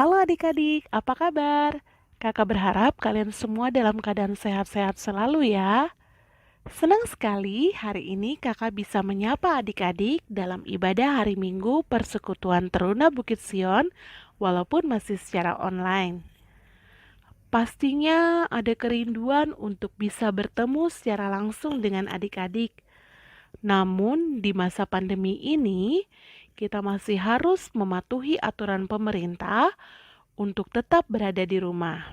Halo adik-adik, apa kabar? Kakak berharap kalian semua dalam keadaan sehat-sehat selalu ya. Senang sekali hari ini kakak bisa menyapa adik-adik dalam ibadah hari Minggu Persekutuan Teruna Bukit Sion walaupun masih secara online. Pastinya ada kerinduan untuk bisa bertemu secara langsung dengan adik-adik. Namun di masa pandemi ini, kita masih harus mematuhi aturan pemerintah untuk tetap berada di rumah.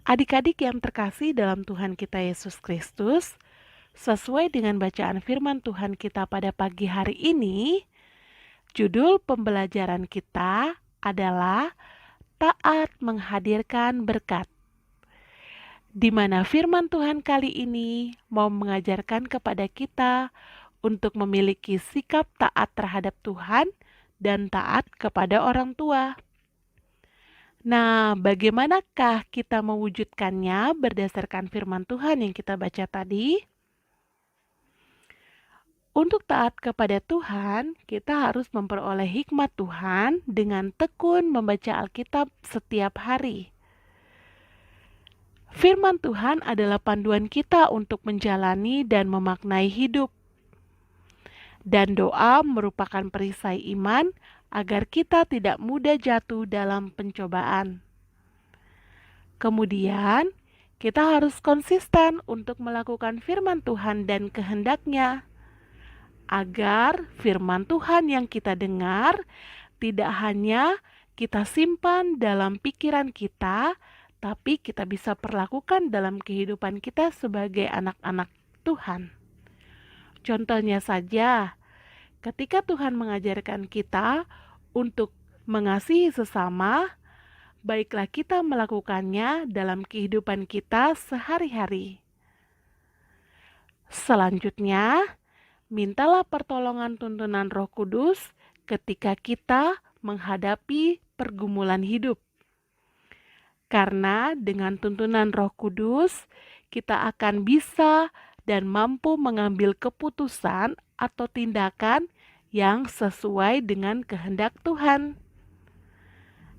Adik-adik yang terkasih dalam Tuhan kita Yesus Kristus, sesuai dengan bacaan firman Tuhan kita pada pagi hari ini, judul pembelajaran kita adalah taat menghadirkan berkat. Di mana firman Tuhan kali ini mau mengajarkan kepada kita untuk memiliki sikap taat terhadap Tuhan dan taat kepada orang tua. Nah, bagaimanakah kita mewujudkannya berdasarkan firman Tuhan yang kita baca tadi? Untuk taat kepada Tuhan, kita harus memperoleh hikmat Tuhan dengan tekun membaca Alkitab setiap hari. Firman Tuhan adalah panduan kita untuk menjalani dan memaknai hidup. Dan doa merupakan perisai iman agar kita tidak mudah jatuh dalam pencobaan. Kemudian, kita harus konsisten untuk melakukan firman Tuhan dan kehendak-Nya, agar firman Tuhan yang kita dengar tidak hanya kita simpan dalam pikiran kita, tapi kita bisa perlakukan dalam kehidupan kita sebagai anak-anak Tuhan. Contohnya saja, ketika Tuhan mengajarkan kita untuk mengasihi sesama, baiklah kita melakukannya dalam kehidupan kita sehari-hari. Selanjutnya, mintalah pertolongan tuntunan Roh Kudus ketika kita menghadapi pergumulan hidup. Karena dengan tuntunan Roh Kudus, kita akan bisa dan mampu mengambil keputusan atau tindakan yang sesuai dengan kehendak Tuhan.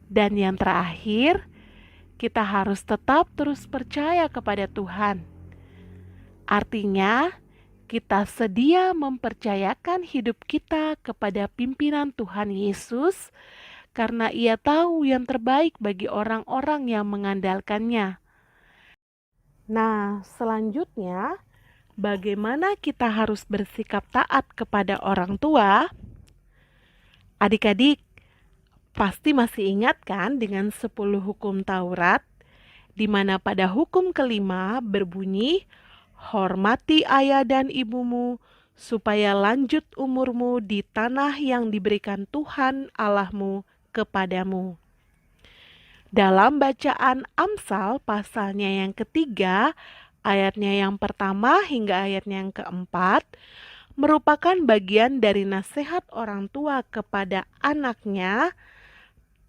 Dan yang terakhir, kita harus tetap terus percaya kepada Tuhan. Artinya, kita sedia mempercayakan hidup kita kepada pimpinan Tuhan Yesus karena Ia tahu yang terbaik bagi orang-orang yang mengandalkannya. Nah, selanjutnya, bagaimana kita harus bersikap taat kepada orang tua? Adik-adik, pasti masih ingat kan dengan 10 hukum Taurat, di mana pada hukum kelima berbunyi, hormati ayah dan ibumu, supaya lanjut umurmu di tanah yang diberikan Tuhan Allahmu kepadamu. Dalam bacaan Amsal pasalnya yang ketiga, ayatnya yang pertama hingga ayatnya yang keempat, merupakan bagian dari nasihat orang tua kepada anaknya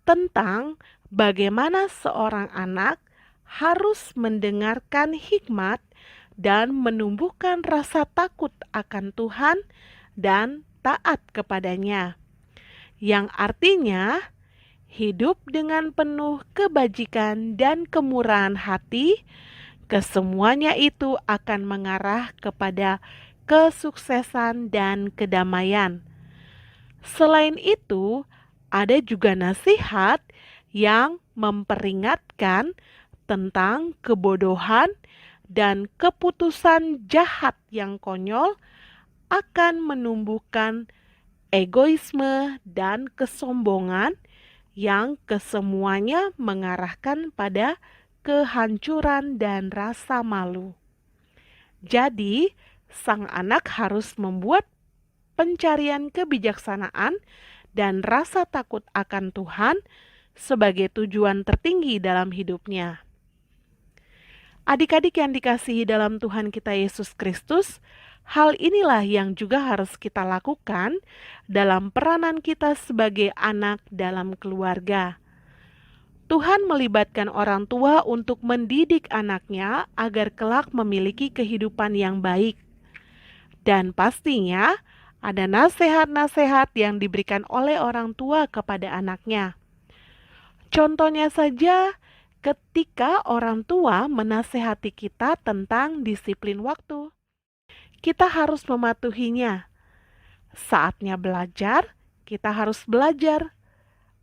tentang bagaimana seorang anak harus mendengarkan hikmat dan menumbuhkan rasa takut akan Tuhan dan taat kepadanya, yang artinya hidup dengan penuh kebajikan dan kemurahan hati. Kesemuanya itu akan mengarah kepada kesuksesan dan kedamaian. Selain itu, ada juga nasihat yang memperingatkan tentang kebodohan dan keputusan jahat yang konyol akan menumbuhkan egoisme dan kesombongan yang kesemuanya mengarahkan pada kehancuran dan rasa malu. Jadi, sang anak harus membuat pencarian kebijaksanaan dan rasa takut akan Tuhan sebagai tujuan tertinggi dalam hidupnya. Adik-adik yang dikasihi dalam Tuhan kita Yesus Kristus, hal inilah yang juga harus kita lakukan dalam peranan kita sebagai anak dalam keluarga. Tuhan melibatkan orang tua untuk mendidik anaknya agar kelak memiliki kehidupan yang baik. Dan pastinya ada nasihat-nasihat yang diberikan oleh orang tua kepada anaknya. Contohnya saja, ketika orang tua menasehati kita tentang disiplin waktu, kita harus mematuhinya. Saatnya belajar, kita harus belajar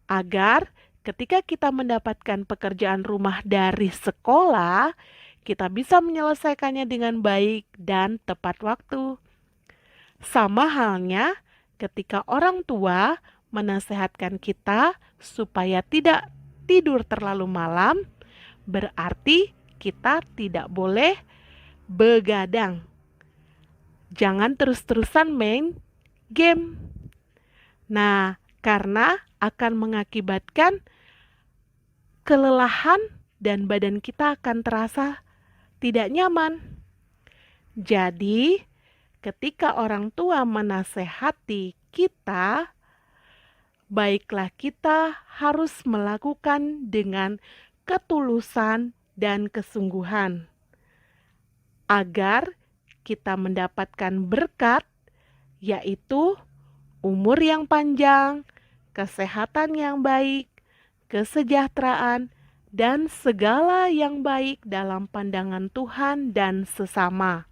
agar ketika kita mendapatkan pekerjaan rumah dari sekolah, kita bisa menyelesaikannya dengan baik dan tepat waktu. Sama halnya ketika orang tua menasehatkan kita supaya tidak tidur terlalu malam, berarti kita tidak boleh begadang. Jangan terus-terusan main game. Nah, karena akan mengakibatkan kelelahan dan badan kita akan terasa tidak nyaman. Jadi, ketika orang tua menasehati kita, baiklah kita harus melakukan dengan ketulusan dan kesungguhan agar kita mendapatkan berkat, yaitu umur yang panjang, kesehatan yang baik, kesejahteraan, dan segala yang baik dalam pandangan Tuhan dan sesama.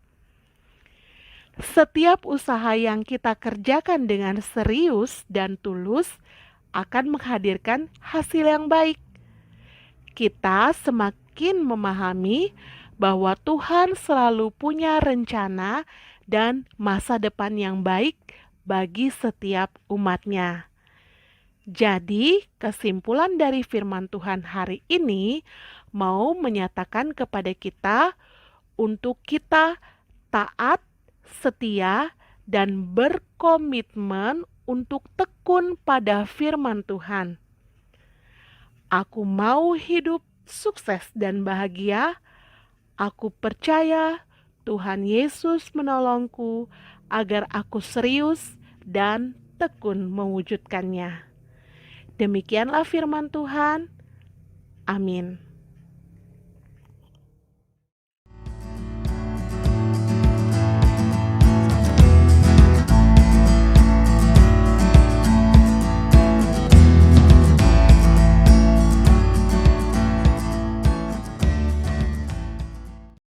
Setiap usaha yang kita kerjakan dengan serius dan tulus akan menghadirkan hasil yang baik. Kita semakin memahami bahwa Tuhan selalu punya rencana dan masa depan yang baik bagi setiap umat-Nya. Jadi, kesimpulan dari firman Tuhan hari ini mau menyatakan kepada kita untuk kita taat, setia, dan berkomitmen untuk tekun pada firman Tuhan. Aku mau hidup sukses dan bahagia. Aku percaya Tuhan Yesus menolongku agar aku serius dan tekun mewujudkannya. Demikianlah firman Tuhan. Amin.